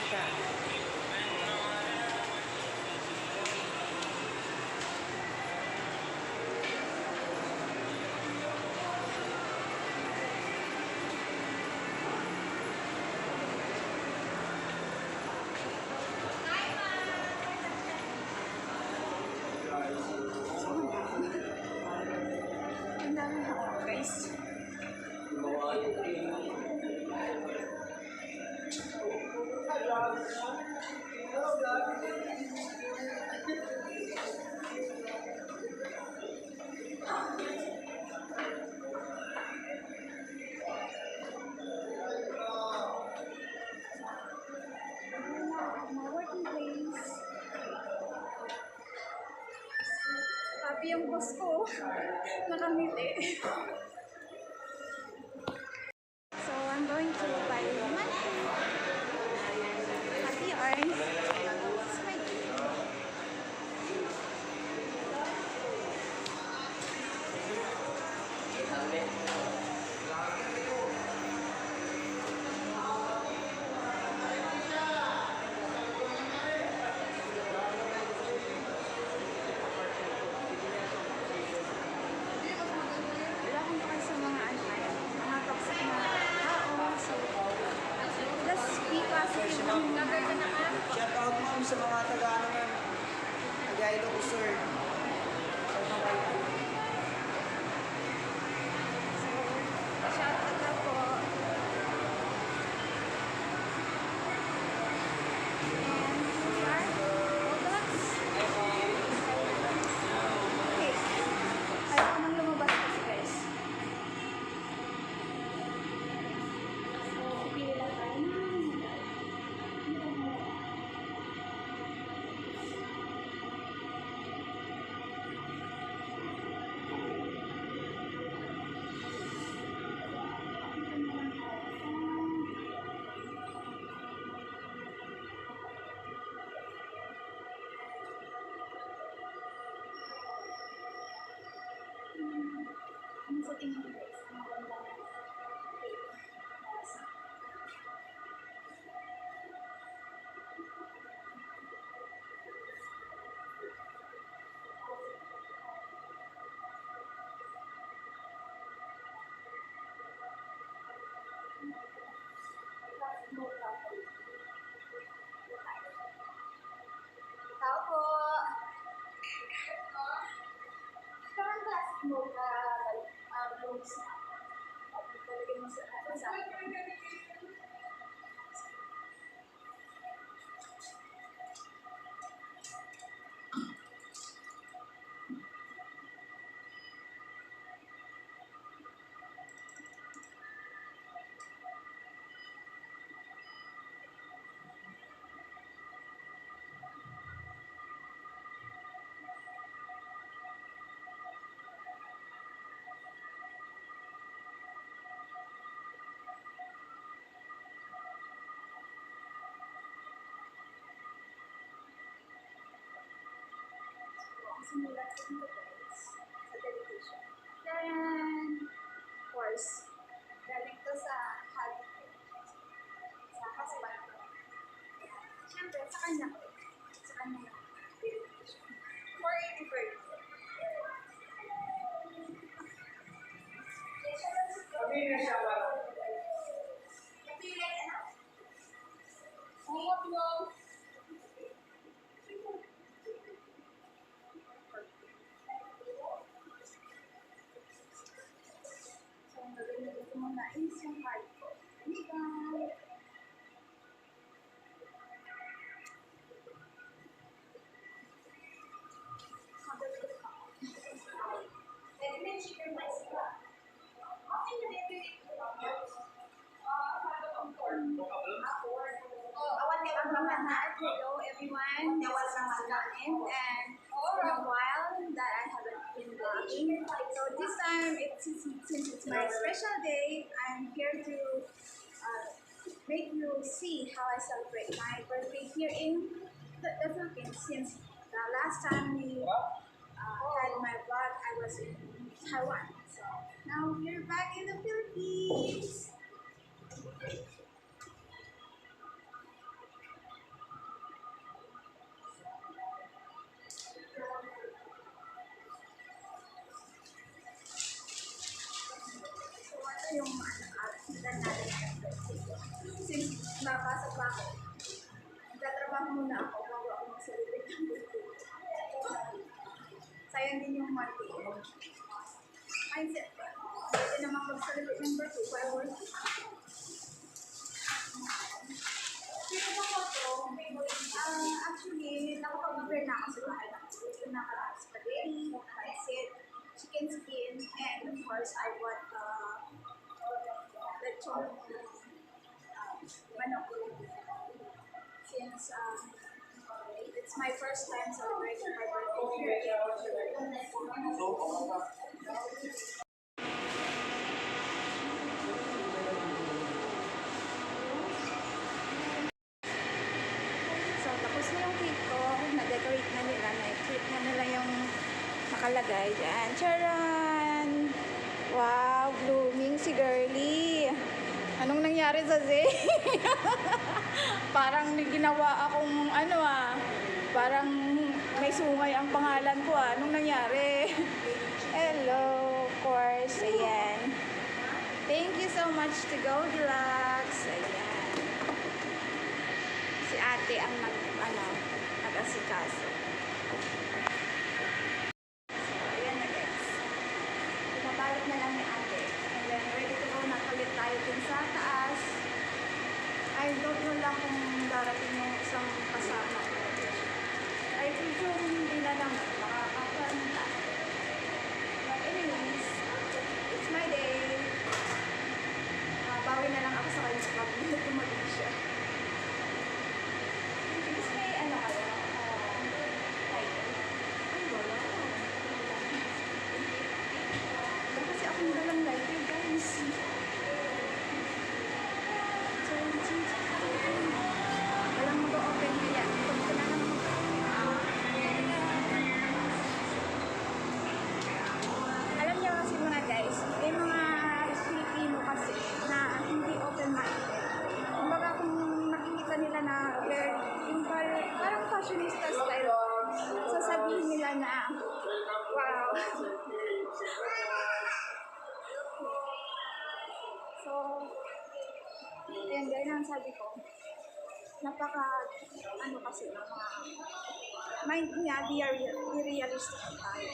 ka. Ang dami ako, guys. Happy yung boss ko. Nakamiti. So, I'm going to buy money. Happy orange. Smile. Wala akong pakay sa mga mga toxic na tao. So, just be positive lang muna. Shout out ma'am sa mga taga-ano ma'am. Taga-ilo ko sir. So, shout out na po. And so far, all that's okay. Ayaw ko nang lumabas kasi guys. So, pili lang tayo ng ano sa tingin ko guys? Ang maganda na tao po. Parang classic mocha, rose na. Talaga mo sa simulan ko dito guys sa dedication. Then, of course, galing to sa hobby ko. Sa husband ko. Siyempre, sa kanya ko. Sa kanya na dedication. 480 Kami na siya ba? Napili ka na? Huwag mo. So, ang gagawin ko muna is yung card ko. Diba? Hello everyone, this is Kain, and it's been a while that I haven't been vlogging. So this time, since it's my special day, I'm here to make you see how I celebrate my birthday here in the Philippines. Since the last time we had my vlog, I was in Taiwan. So now we're back in the Philippines. yung dan natin ng birthday. Since mapasok pa ako, nagtatrabaho muna ako bago ako mag-celebrate ng birthday. Sayang din yung Monday. Mindset ko. Pwede naman mag-celebrate ng birthday while working. Actually, nakapag-prepare na ako sa bahay. Spaghetti, pancit, chicken skin, and of course, I want lechon manok. Since it's my first time celebrating my birthday here. So, tapos na yung cake ko. Na-decorate na nila. Na-create na nila yung nakalagay dyan. Charan! Wow, blooming si Girly. Anong nangyari sa Zay? Parang may ginawa akong parang may sungay ang pangalan ko Anong nangyari? Hello, of course. Ayan. Thank you so much to Goldilocks. Ayan. Si ate ang nag-asikaso. Balik na lang ni ate. And then, ready to go na ulit tayo dun sa taas. I don't know lang kung darating yung isang kasama ko. I presume hindi na naman makakapanta. But anyways, it's my day. Bawi na lang ako sa kanya pag tumalig siya. Is may kayo? Title? Ay, wala. Kasi akong dalang lighter, guys. Walang mag-open nila. Ito ko na lang Alam niyo kasi mga guys, may mga Filipino kasi na hindi open-minded. Kumbaga kung nakikita nila na yung parang fashionista style, sasabihin nila na, wow. So, ayan guys, ang sabi ko, kasi ng mga mind niya, be realistic tayo.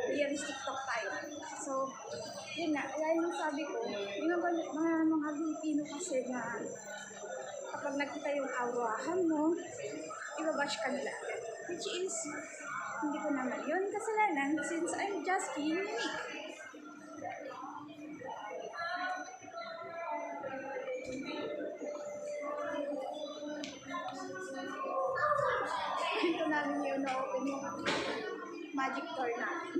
Realistic talk tayo. So, yun na, ayan yung sabi ko, yung mga Pilipino kasi na kapag nakita yung aurahan mo, ibabash ka nila. Which is, hindi ko naman yun kasalanan since I'm just being unique. Ito namin yun na-open yung magic door namin.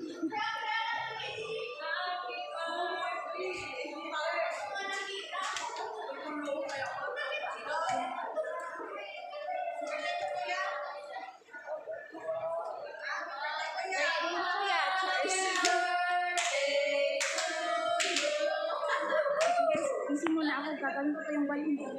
Guys, muna ako. Gagawin ko pa yung balloon.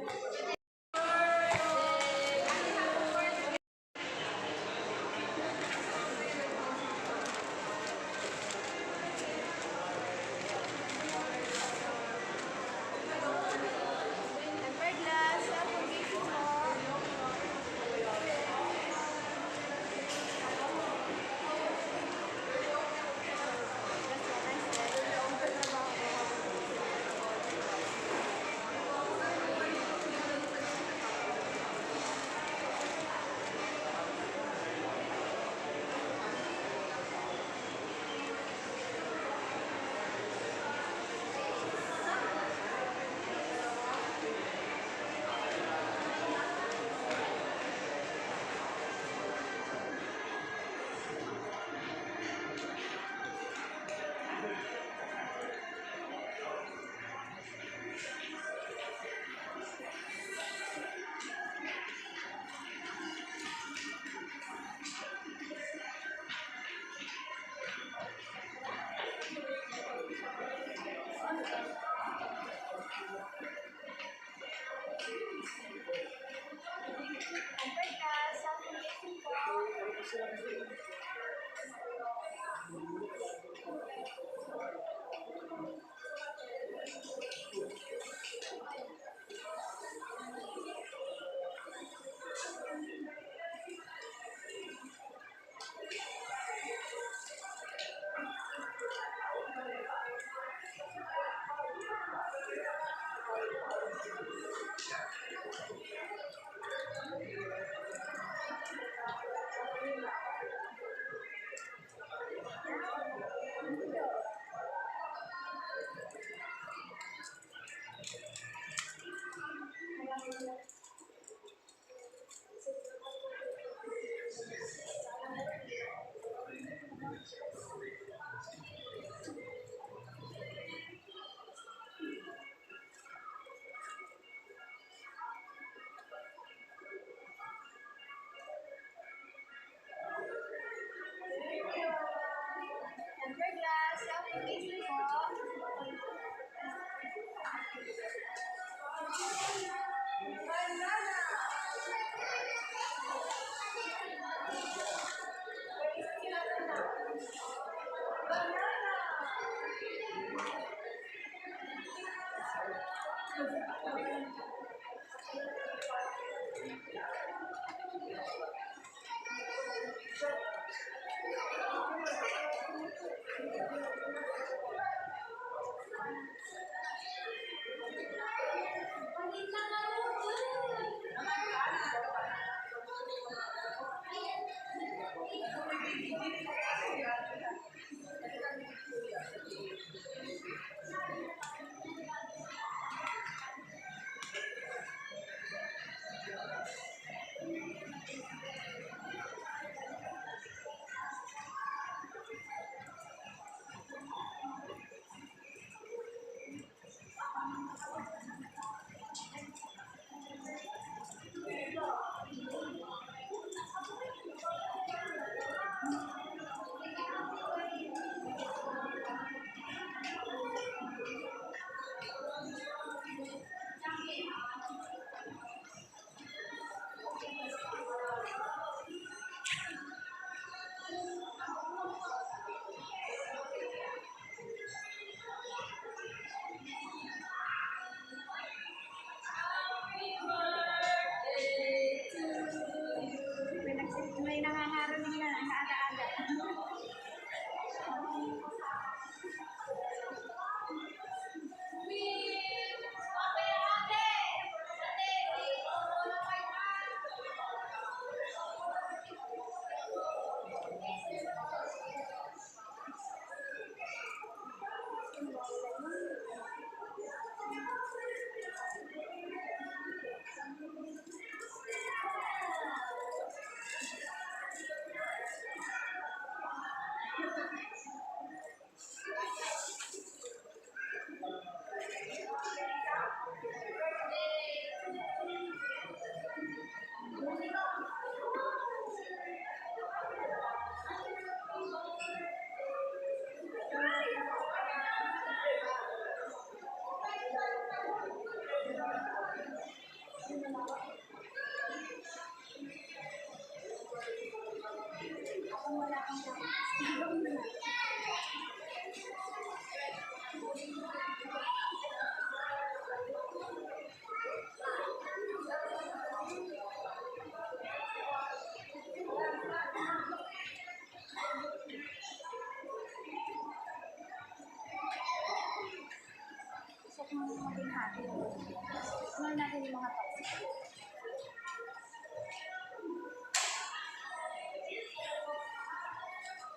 maging happy. Ignore natin yung mga toxic.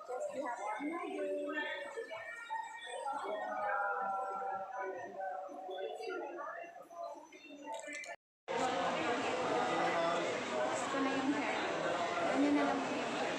Just be happy on my day. Gusto na yung hair. Ano na lang po yung hair.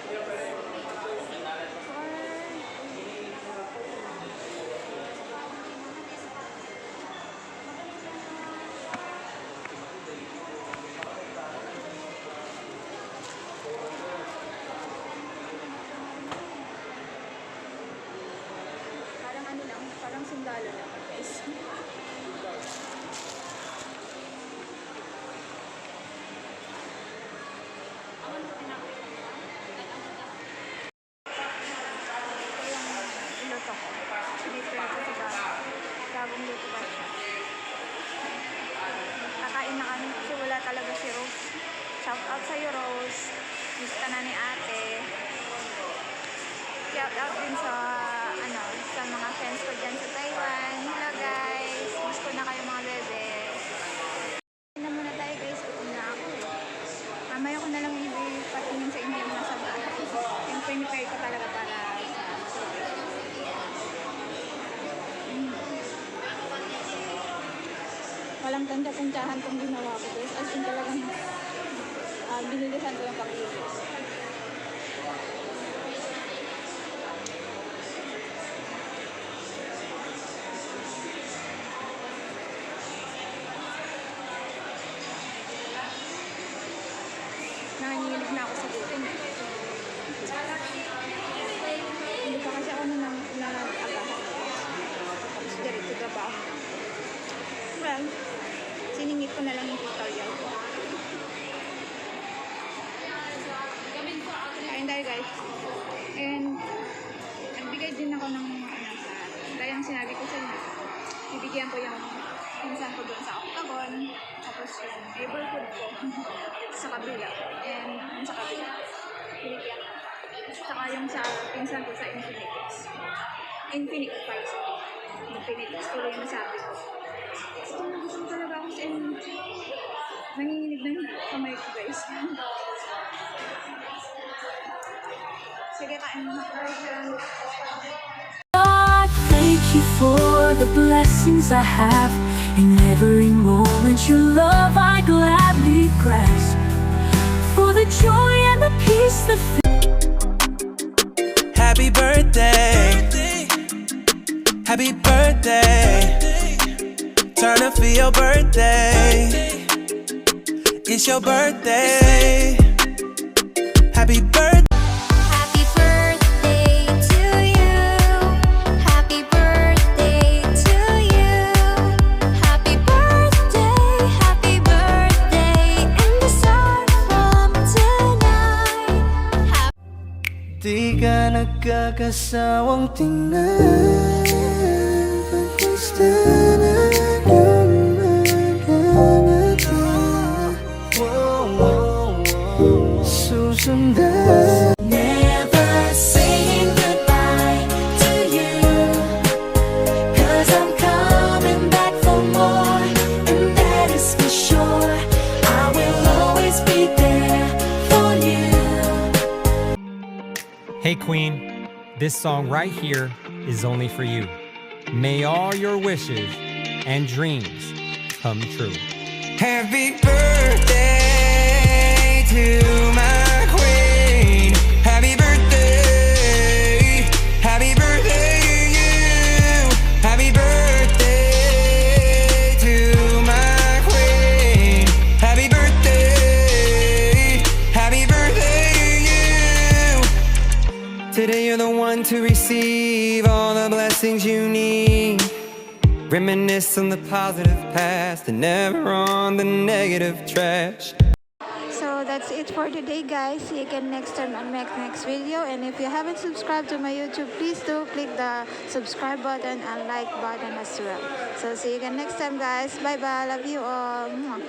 Parang ano lang, parang sundalo lang guys. Luto ko. Sinipre ko sa bago. Bagong luto ba siya? Kakain na kami kasi wala talaga si Rose. Shout out sa'yo, Rose. Miss ka na ni ate. Shout out din sa sa mga friends ko dyan sa Taiwan. Hello guys. Miss ko na kayo mga bebe. Na muna tayo guys. Gutom na ako eh. Mamaya ko na lang ipatingin sa inyo yung nasa bahay. Yung prepare ko talaga para sa walang tanda-tandahan kung ginawa ko guys. As in talagang binilisan ko yung pag-ibig. Nanginginig na ako sa gutom. Hindi pa kasi ako nag-agahan. Tapos direct trabaho. Well, siningit ko na lang yung tutorial ko. Kain tayo guys. And nagbigay din ako ng gaya ang sinabi ko sa inyo. Bibigyan ko yung pinsan ko doon sa Octagon. Tapos yung neighborhood ko sa kabila. And yung sa kabila. Binigyan ko. Saka yung sa pinsan ko sa Infinix. Infinix price. Infinix. Tuloy yung nasabi ko. Gusto talaga ako sa nanginginig na yung kamay ko guys. Sige, kain mo. God, thank you for the blessings I have. In every moment your love I gladly grasp. For the joy and the peace that Happy birthday, happy birthday. Turn up for your birthday. It's your birthday. Happy birthday. Happy birthday to you. Happy birthday to you. Happy birthday, and the sun from tonight. Di ka nagkakasawang tingnan. Pag-gusto na susundan. never saying goodbye to you. 'Cause I'm coming back for more, and that is for sure. I will always be there for you. Hey Queen, this song right here is only for you. May all your wishes and dreams come true. Happy birthday to my queen. Happy birthday. Happy birthday to you. Happy birthday to my queen. Happy birthday. Happy birthday to you. Today you're the one to receive all the blessings you need. Reminisce on the positive past and never on the negative trash. So that's it for today guys. See you again next time on my next video. And if you haven't subscribed to my YouTube, please do click the subscribe button and like button as well. So see you again next time guys. Bye bye. Love you all. Mwah.